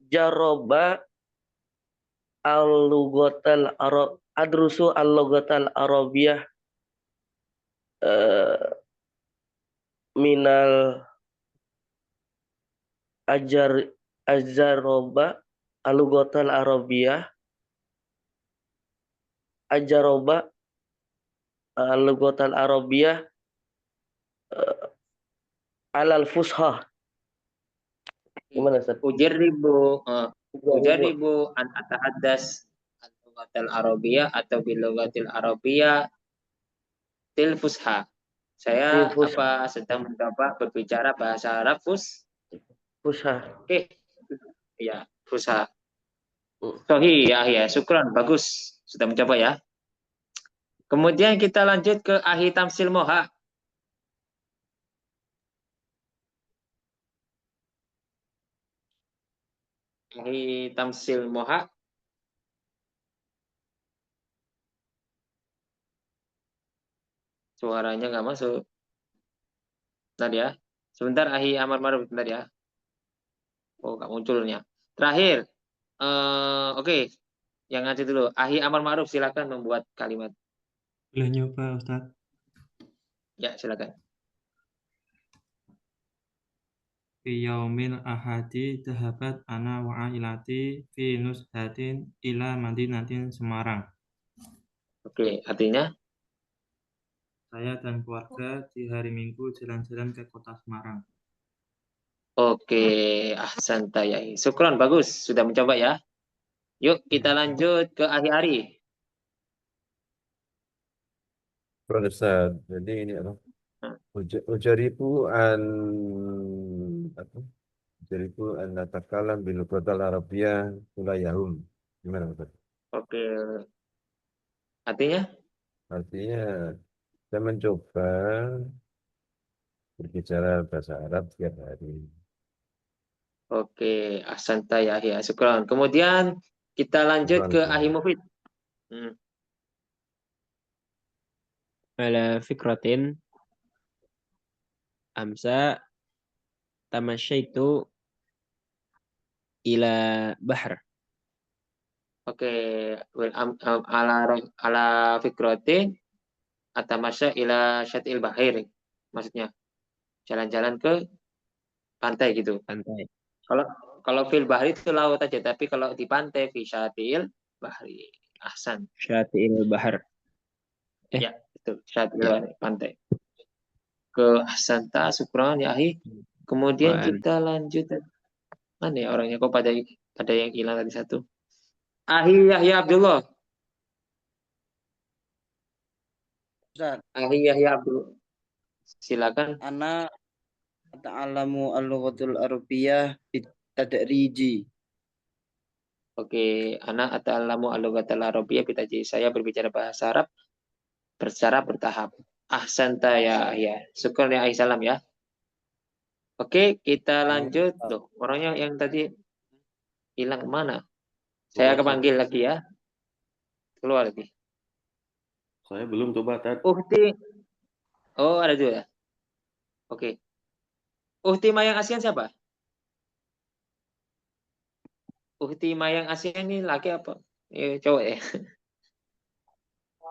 R: Jaroba al-lughatal arab adrusu al-lughatal arabiyah minal ajaroba al-lughatal arabiyah ajaroba al-lughatal arabiyah alal fusha. Gimana Ustaz?
A: Ujarribu an atahaddas al-lughatil arabiyyah atau bil lughatil arabiyyah til fusha. Saya sedang mencoba berbicara bahasa Arab
R: fusha.
A: Oke. Ya, fusha. Sohi ya, syukran, bagus. Sudah mencoba ya. Kemudian kita lanjut ke Ahi Tamsil Moha. Ahi Tamsil Moha. Suaranya nggak masuk. Bentar ya. Sebentar Ahi Amar Maruf, bentar ya. Oh, nggak munculnya. Terakhir. Oke. Yang ngaji dulu. Ahi Amar Maruf, silakan membuat kalimat.
C: Boleh nyoba, Ustaz?
A: Ya, silakan.
C: Fi yaumil ahadi dhahabat ana wa ailati fi nushatin ila Madinatin Semarang.
A: Oke, artinya?
C: Saya dan keluarga di hari Minggu jalan-jalan ke kota Semarang.
A: Oke, ahsan tayahi. Syukron, bagus. Sudah mencoba ya. Yuk, kita lanjut ke Ahi-Ari.
H: Ustaz, jadi ini apa? Ujaribu an natakalam bil lughatil arabiyyah kulayahum. Gimana Ustaz?
A: Oke. Artinya?
H: Artinya saya mencoba berbicara bahasa Arab tiap hari.
A: Oke, ahsan tayahi. Syukron. Kemudian kita lanjut ke Ahi Mufid.
G: Ala fikratin amsa tamasyaitu ila bahr.
A: Oke, ala fikratin atamasya ila syatil bahir. Maksudnya jalan-jalan ke pantai gitu.
G: Pantai.
A: Kalau fil bahri itu laut aja, tapi kalau di pantai fi syatil bahri. Ahsan.
G: Syatil bahar.
A: Ya, itu syatil bahri, pantai. ke ahsanta, syukran ya ahi. Kemudian
H: Wan.
A: kita lanjut. Mana ya orangnya kok pada yang hilang tadi satu. Ahi Yahya Abdullah.
S: Ustaz,
A: Ahi Yahya Abdullah. Silakan.
S: ana ta'alamu al-lughatul arabiyyah bitadriji.
A: Oke, anak ata'alamu al-lughatal arabiyyah bitadriji. Saya berbicara bahasa Arab secara bertahap. Ahsanta ya Yahya. Syukran ya Ahi salam ya. Oke, kita lanjut. Loh, orangnya yang tadi hilang kemana? Saya akan panggil lagi ya. Keluar lagi.
D: Saya belum coba, Tat.
A: Uhti. Oh, ada juga. Oke. Uhti Mayang ASEAN siapa? Uhti Mayang ASEAN ini laki apa? Cowok ya.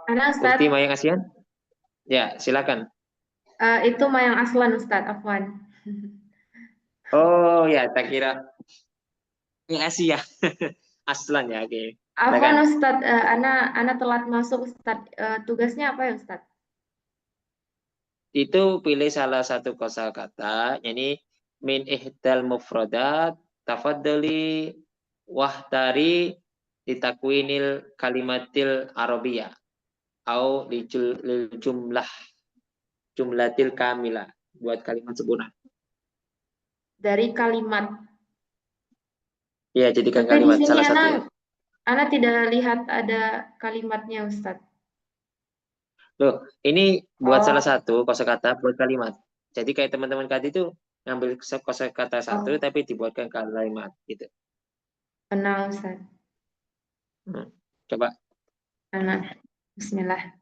T: Ada Ustaz.
A: Uhti Mayang ASEAN? Ya, silakan.
T: Itu Mayang Aslan Ustaz, afwan.
A: Oh ya, tak kira yang Asia. Aslan ya, oke.
T: Afwan Ustaz, ana telat masuk Ustaz. Tugasnya apa ya Ustaz?
A: Itu pilih salah satu kosakata, yani min ihdal mufradat tafaddali wahtari ditakwinil kalimatil arabiyah au lil jumlatil kamilah, buat kalimat sempurna.
T: Dari kalimat.
A: Ya, jadikan
T: Tapi
A: kalimat
T: di sini
A: salah satu ya.
T: ana tidak lihat ada kalimatnya Ustaz.
A: Loh, ini buat
T: Oh.
A: salah satu kosakata buat kalimat. Jadi kayak teman-teman tadi itu ngambil kosakata satu tapi dibuatkan kalimat gitu.
T: Kenal Ustaz.
A: Coba.
T: Ana. Bismillah.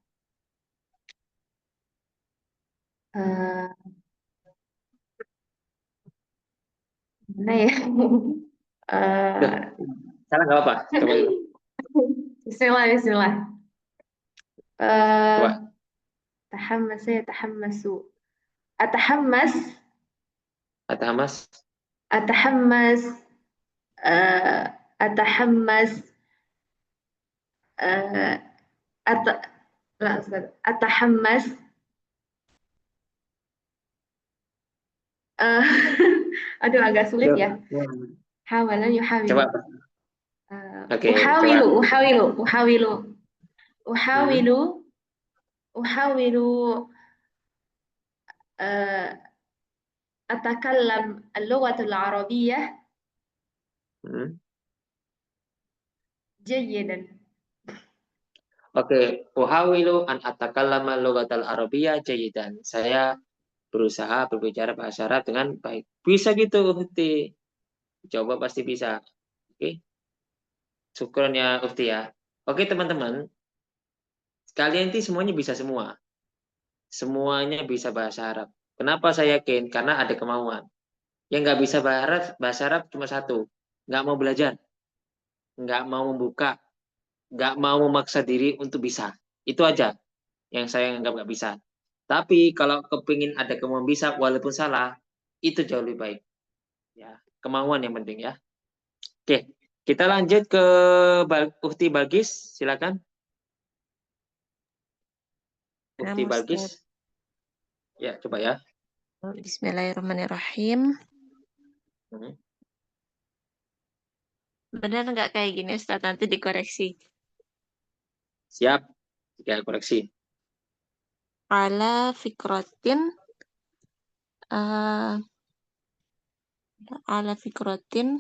T: Mana ya?
A: Salah nggak apa-apa. Coba dulu.
T: Bismillah.
A: Coba.
T: Tahammas ya tahammasu. Atahammas.
A: Atahammas.
T: Atahammas. Atahammas. لا أستاذ أتحمس. Aduh agak sulit ya. Hawalan yuhawilu.
A: Coba. Oke,
T: uhawilu أتكلم اللغة العربية جيدا.
A: Oke, uhawilu an atakallama lughatal arabiyyah jayidan. Saya berusaha berbicara bahasa Arab dengan baik. Bisa gitu, Uhti. Coba pasti bisa. Oke. Syukron ya, Uhti ya. Oke, teman-teman. Kalian itu semuanya bisa semua. Semuanya bisa bahasa Arab. Kenapa saya yakin? Karena ada kemauan. Yang nggak bisa bahasa Arab cuma satu. Nggak mau belajar. Nggak mau membuka. Nggak mau memaksa diri untuk bisa. Itu aja yang saya anggap nggak bisa. Tapi kalau kepingin ada kemauan bisa walaupun salah, itu jauh lebih baik. Ya, kemauan yang penting ya. Oke, kita lanjut ke Uhti Balkis, silakan. Uhti Balkis. Ya, coba ya.
I: Bismillahirrahmanirrahim. Benar nggak kayak gini Ustaz? Nanti dikoreksi.
A: Siap, ya koreksi.
I: Ala fikrotin ala fikrotin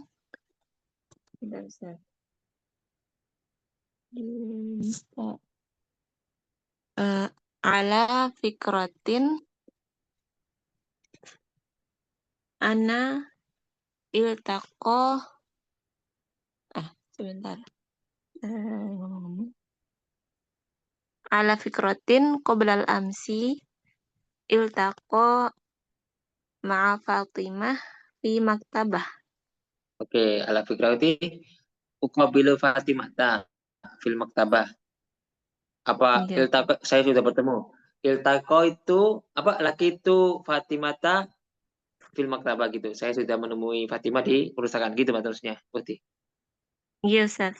I: ana iltaqo sebentar. Ala fikrotin qoblal amsi iltaqo ma'a Fatimah fi maktabah.
A: Oke, ala fikrati uqabilu Fatimah fil maktabah. Apa iltaqo, saya sudah bertemu. Iltaqo itu apa? Laki itu Fatimah fil maktabah gitu. Saya sudah menemui Fatimah di perpustakaan gitu maksudnya. Uhti.
I: Iya, Ustaz.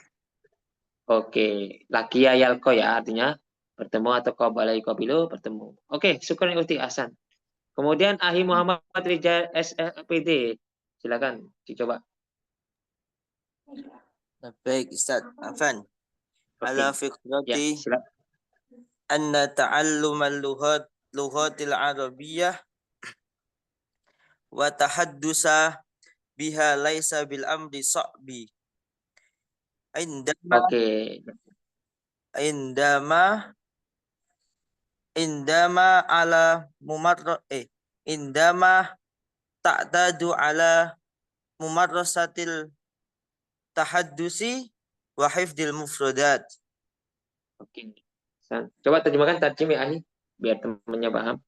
A: Oke, laki yalko ya artinya bertemu atau qabalai qabilu bertemu. Oke, syukur Uhti Hasan. Kemudian Ahi Muhammad Rijal SPD. Silakan dicoba.
N: Baik, Ustaz Afan. Ala
A: Ya,
N: fikrati
A: silakan.
N: anna ta'allumal lughatil arabiyyah wa tahaddusa biha laisa bil amri sa'bi. Indama ala indama ta'tadu ala mumarrasatil tahaddusi wa hifdil mufradat.
A: Oke. Coba terjemahkan tarjim ya Ahi biar temannya paham.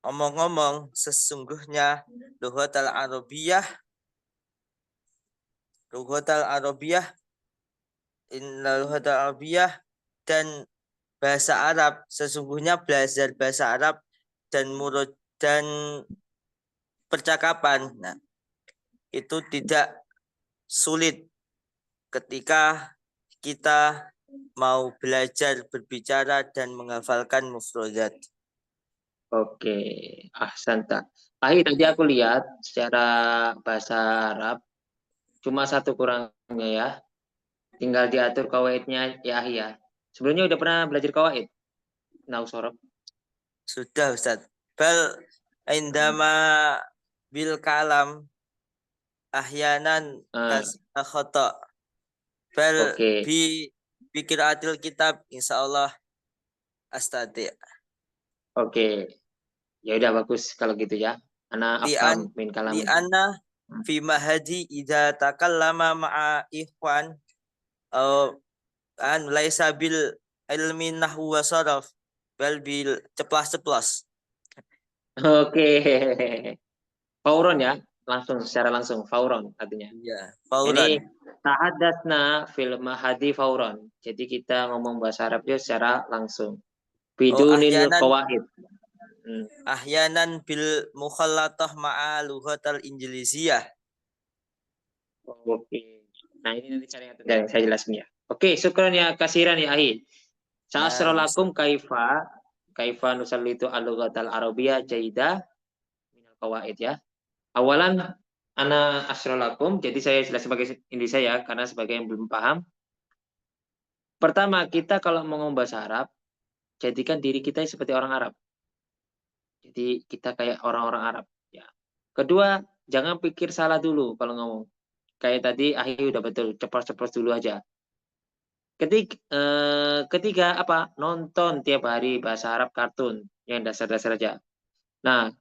N: Omong-omong, sesungguhnya lughatal arabiyyah dan bahasa Arab, sesungguhnya belajar bahasa Arab dan percakapan, nah, itu tidak sulit ketika kita mau belajar berbicara dan menghafalkan mufradat.
A: Oke, ahsanta. Ahi, tadi aku lihat secara bahasa Arab cuma satu kurangnya ya. Tinggal diatur kawaidnya ya Ahi ya. Sebelumnya udah pernah belajar kawaid? Nausorob.
N: Sudah Ustaz. Bal indama bil kalam ahyanan khata. Bal bi qiraatil kitab insyaallah astati.
A: Oke. Ya udah bagus kalau gitu ya. Ana afham min kalam.
N: Li anna fi mahadi idza takallama ma'a ikhwan an laisa bil ilmi nahwu wa saraf bal bil ceplas-ceplos.
A: Oke. Fauron ya, secara langsung fauron artinya.
N: Iya, fauron.
A: Ini tahaddatsna fil mahadi fauron. Jadi kita ngomong bahasa Arabnya secara langsung. Bidunil qawaid.
N: Ahyanan bil mukhallatah ma'a lughatal injiliziyah.
A: Oke. Nah, ini nanti cara yang saya jelasin ya. Oke, syukran ya kasiran ya Ahi. Sa'asrolakum kaifa nusallitu al-lughatal arabiyyah jaidah minal qawaid ya. Awalan ana asrolakum, jadi saya jelas sebagai Indonesia ya, karena sebagai yang belum paham. Pertama, kita kalau mau ngomong bahasa Arab, jadikan diri kita seperti orang Arab. Jadi kita kayak orang-orang Arab. Ya. Kedua, jangan pikir salah dulu kalau ngomong. Kayak tadi Ahi udah betul, ceplos-ceplos dulu aja. Ketiga apa? Nonton tiap hari bahasa Arab kartun yang dasar-dasar aja. Nah,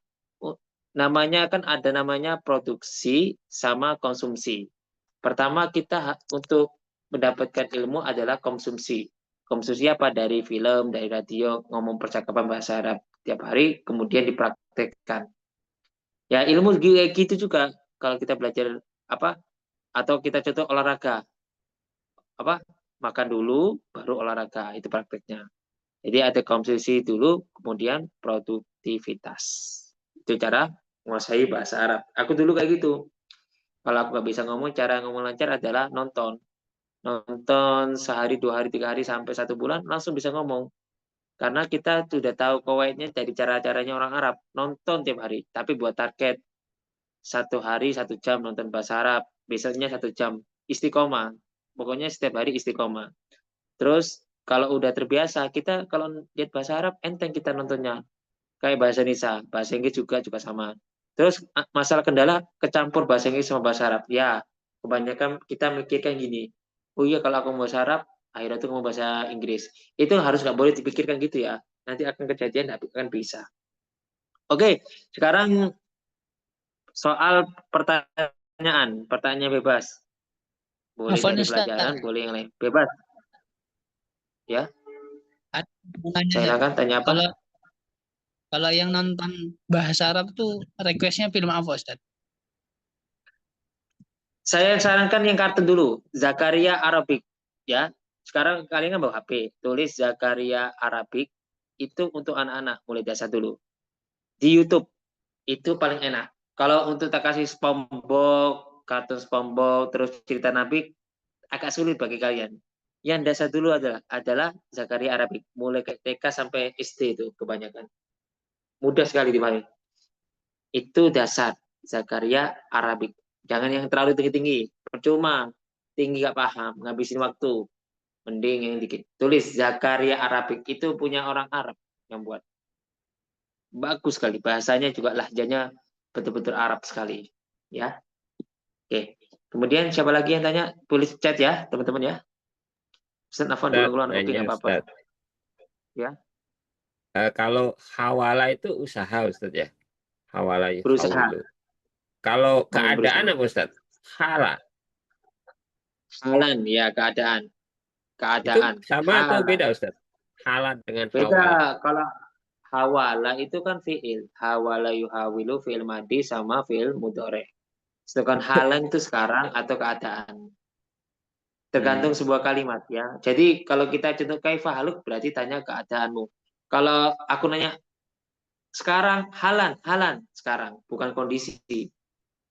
A: namanya kan ada namanya produksi sama konsumsi. Pertama kita untuk mendapatkan ilmu adalah konsumsi. Konsumsi apa? Dari film, dari radio, ngomong percakapan bahasa Arab tiap hari, kemudian dipraktekkan. Ya ilmu gitu juga kalau kita belajar apa? Atau kita contoh olahraga. Apa? Makan dulu, baru olahraga. Itu prakteknya. Jadi ada konsumsi dulu, kemudian produktivitas. Itu cara menguasai bahasa Arab. Aku dulu kayak gitu. Kalau aku nggak bisa ngomong, cara ngomong lancar adalah nonton. Nonton sehari, 2 hari, 3 hari, sampai 1 bulan, langsung bisa ngomong. Karena kita sudah tahu kawaidnya dari cara-caranya orang Arab. Nonton tiap hari. Tapi buat target 1 hari 1 jam nonton bahasa Arab. Biasanya 1 jam. Istiqomah. Pokoknya setiap hari istiqomah. Terus kalau udah terbiasa, kita kalau lihat bahasa Arab, enteng kita nontonnya. Kayak bahasa Indonesia, bahasa Inggris juga sama. Terus masalah kendala kecampur bahasa Inggris sama bahasa Arab. Ya, kebanyakan kita mikirkan gini. Oh iya kalau aku mau bahasa Arab, akhirnya tuh ngomong bahasa Inggris. Itu harus nggak boleh dipikirkan gitu ya. Nanti akan kejadian, akan bisa. Oke, sekarang soal pertanyaan bebas. Boleh dari pelajaran, boleh yang lain. Bebas. Ya. Silakan tanya apa?
F: Kalau yang nonton bahasa Arab tuh requestnya film apa, Ustaz?
A: Saya sarankan yang kartun dulu, Zakaria Arabic. Ya, sekarang kalian kan bawa HP, tulis Zakaria Arabic. Itu untuk anak-anak, mulai dasar dulu. Di YouTube, itu paling enak. Kalau untuk tak kasih SpongeBob, kartun SpongeBob, terus cerita Nabi, agak sulit bagi kalian. Yang dasar dulu adalah Zakaria Arabic. Mulai ke TK sampai SD itu kebanyakan. Mudah sekali dipahami. Itu dasar Zakaria Arabik. Jangan yang terlalu tinggi-tinggi. Percuma. Tinggi gak paham. Ngabisin waktu. Mending yang dikit. Tulis Zakaria Arabik. Itu punya orang Arab yang buat. Bagus sekali. Bahasanya juga lahjanya betul-betul Arab sekali. Ya. Oke. Kemudian siapa lagi yang tanya? Tulis chat ya, teman-teman ya. Ustaz Afwan dulu-duluan. Oke, nggak apa-apa. Ya.
G: Kalau hawala itu usaha, Ustaz ya. Hawala
A: Berusaha.
G: haulu. Kalau keadaan
A: berusaha.
G: apa, Ustaz? Hala.
A: Halan, ya keadaan. Keadaan.
G: Itu sama atau
A: Hala.
G: beda, Ustaz? Hala dengan
A: Beda.
G: hawala.
A: Kalau hawala itu kan fi'il. Hawala yuhawilu fi'il madi sama fi'il mudhari. Sedangkan halan itu sekarang atau keadaan. Tergantung sebuah kalimat ya. Jadi kalau kita contoh kaifa haluk berarti tanya keadaanmu. Kalau aku nanya sekarang halan sekarang, bukan kondisi.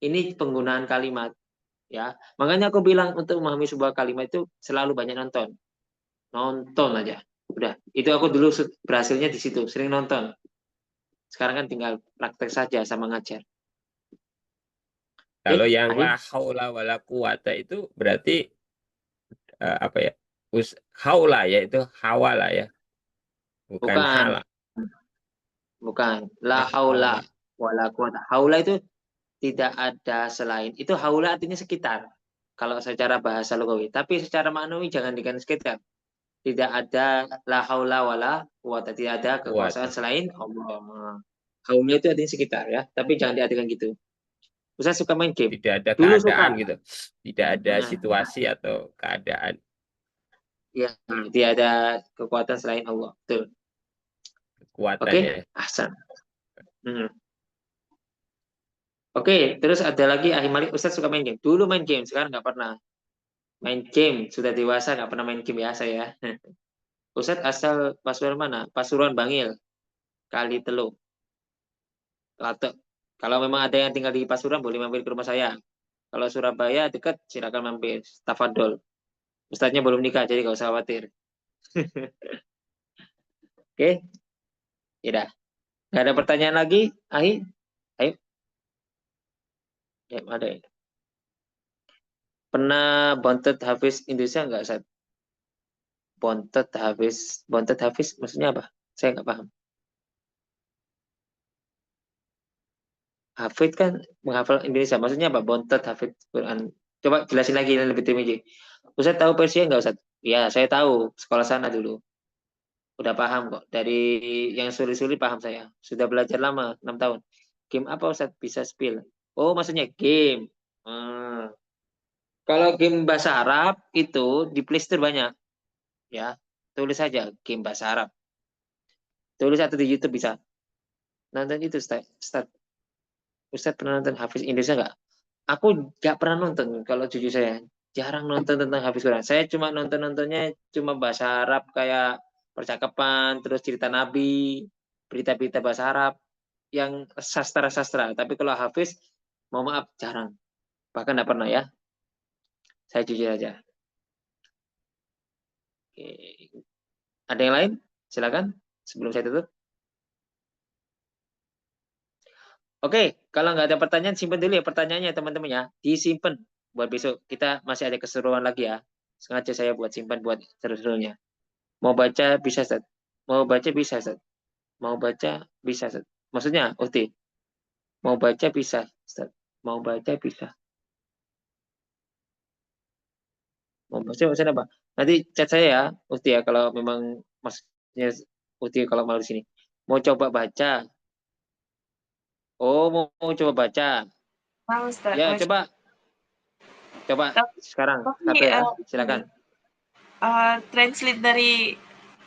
A: Ini penggunaan kalimat ya. Makanya aku bilang untuk memahami sebuah kalimat itu selalu banyak nonton. Nonton aja. Udah, itu aku dulu berhasilnya di situ, sering nonton. Sekarang kan tinggal praktek saja sama ngajar.
G: Kalau yang la haula wala quwata itu berarti apa ya? Haula ya, itu hawala ya. Bukan hala.
A: Bukan. La haula wala quwata. Haula itu tidak ada selain. Itu haula artinya sekitar. Kalau secara bahasa lugawi. Tapi secara maknawi jangan dikatakan sekitar. Tidak ada la haula wala quwata. Tidak ada kekuasaan selain Allah. Haula itu artinya sekitar ya. Tapi jangan diartikan gitu. Ustaz suka main game.
G: Tidak ada
A: dulu
G: keadaan
A: suka.
G: gitu. Tidak ada situasi atau keadaan.
A: Ya, tidak ada kekuatan selain Allah. Betul.
G: Kekuatannya.
A: Oke, ahsan. Oke, terus ada lagi Ahli Malik. Ustaz suka main game. Dulu main game, sekarang nggak pernah. Main game, sudah dewasa nggak pernah main game ya saya. Ustaz asal Pasuruan mana? Pasuruan Bangil. Kali Teluk. Latek. Kalau memang ada yang tinggal di Pasuruan, boleh mampir ke rumah saya. Kalau Surabaya dekat, silakan mampir. Tafadol. Ustaznya belum nikah, jadi nggak usah khawatir. Oke. Ya dah. Nggak ada pertanyaan lagi, Ahi? Ayo. Ya, ada ya. Pernah bontot Hafiz Indonesia nggak, Ustaz? Bontot Hafiz maksudnya apa? Saya nggak paham. Hafid kan menghafal Indonesia, maksudnya apa? Bontot Hafid Quran. Coba jelasin lagi yang lebih tinggi. Ustaz tahu Persia nggak, Ustaz? Ya, saya tahu, sekolah sana dulu. Udah paham kok. Dari yang sulit-sulit paham saya. Sudah belajar lama, 6 tahun. Game apa, Ustaz? Bisa spill. Oh, maksudnya game. Kalau game bahasa Arab itu di Play Store banyak. Ya, tulis saja game bahasa Arab. Tulis atau di YouTube bisa. Nonton itu, Ustaz pernah nonton Hafiz Indonesia nggak? Aku nggak pernah nonton, kalau jujur saya. Jarang nonton tentang Hafiz Quran. Saya cuma nontonnya cuma bahasa Arab kayak percakapan, terus cerita Nabi, berita-berita bahasa Arab, yang sastra-sastra. Tapi kalau Hafiz, mohon maaf, jarang. Bahkan nggak pernah ya. Saya jujur aja. Oke. Ada yang lain? Silakan sebelum saya tutup. Oke, kalau nggak ada pertanyaan, simpan dulu ya pertanyaannya teman-teman ya. Disimpan buat besok. Kita masih ada keseruan lagi ya. Sengaja saya buat simpan buat seru-serunya. Mau baca bisa, Ustaz. Mau baca bisa, Ustaz. Mau baca bisa, Ustaz. Maksudnya, Uhti. Mau baca bisa, Ustaz. Mau baca bisa. Mau baca maksudnya apa? Nanti chat saya ya, Uhti ya, kalau memang maksudnya Uhti kalau mau di sini. Mau coba baca. Oh, mau coba baca.
B: Mau, Ustaz.
A: Ya, coba sekarang. Satu ya, silakan.
B: Translate dari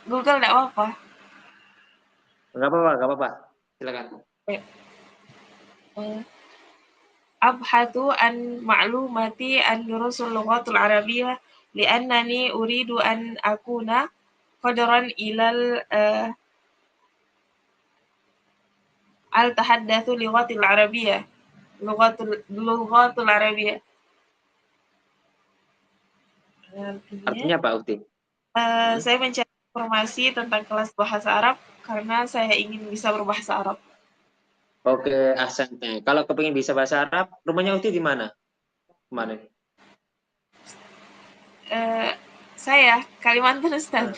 B: Google nggak apa-apa.
A: Nggak apa-apa. Silakan.
B: Abhatu an ma'lumati an durusul lughatul arabiyyah li'annani uridu an akuna qadran ilal al-tahaddatsu lughatil arabiyyah. Lughatul arabiyyah.
A: Artinya apa, Ukti?
B: Saya mencari informasi tentang kelas bahasa Arab karena saya ingin bisa berbahasa Arab.
A: Oke, ahsante. Kalau kepingin bisa bahasa Arab, rumahnya Uti di mana? Kemarin.
B: Saya Kalimantan Ustaz.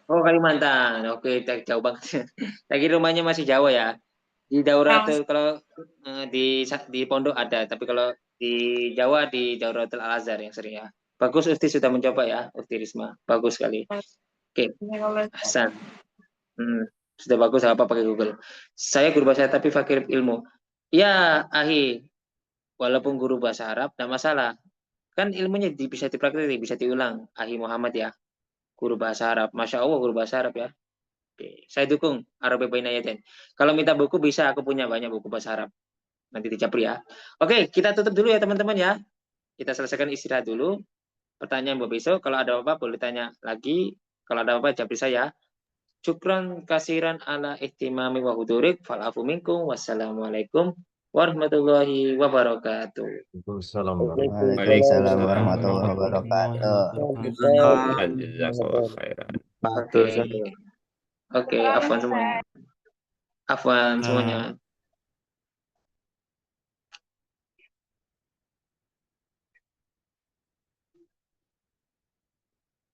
A: Oh, Kalimantan. Oke, jauh banget. Lagi rumahnya masih Jawa ya. Di Dauratul kalau di pondok ada, tapi kalau di Jawa di Dauratul Al Azhar yang sering ya. Bagus Uti sudah mencoba ya, Uti Risma. Bagus sekali. Oke, Hasan. Sudah bagus apa pakai Google. Saya guru bahasa tapi fakir ilmu. Ya, Ahi. Walaupun guru bahasa Arab, tidak masalah. Kan ilmunya bisa dipraktik, bisa diulang. Ahi Muhammad ya. Guru bahasa Arab. Masya Allah guru bahasa Arab ya. Oke. Saya dukung Arabi Baina Yaden. Kalau minta buku bisa, aku punya banyak buku bahasa Arab. Nanti dicapri ya. Oke, kita tutup dulu ya teman-teman ya. Kita selesaikan istirahat dulu. Pertanyaan buat besok. Kalau ada apa-apa boleh tanya lagi. Kalau ada apa-apa japri saya. Syukran kasiran ala ihtimami wa hudurik. Fal'afu minkum. Wassalamualaikum warahmatullahi wabarakatuh.
E: Waalaikumsalam warahmatullahi wabarakatuh.
G: Jazakallah khairan.
A: Oke, afwan semuanya. Afwan semuanya.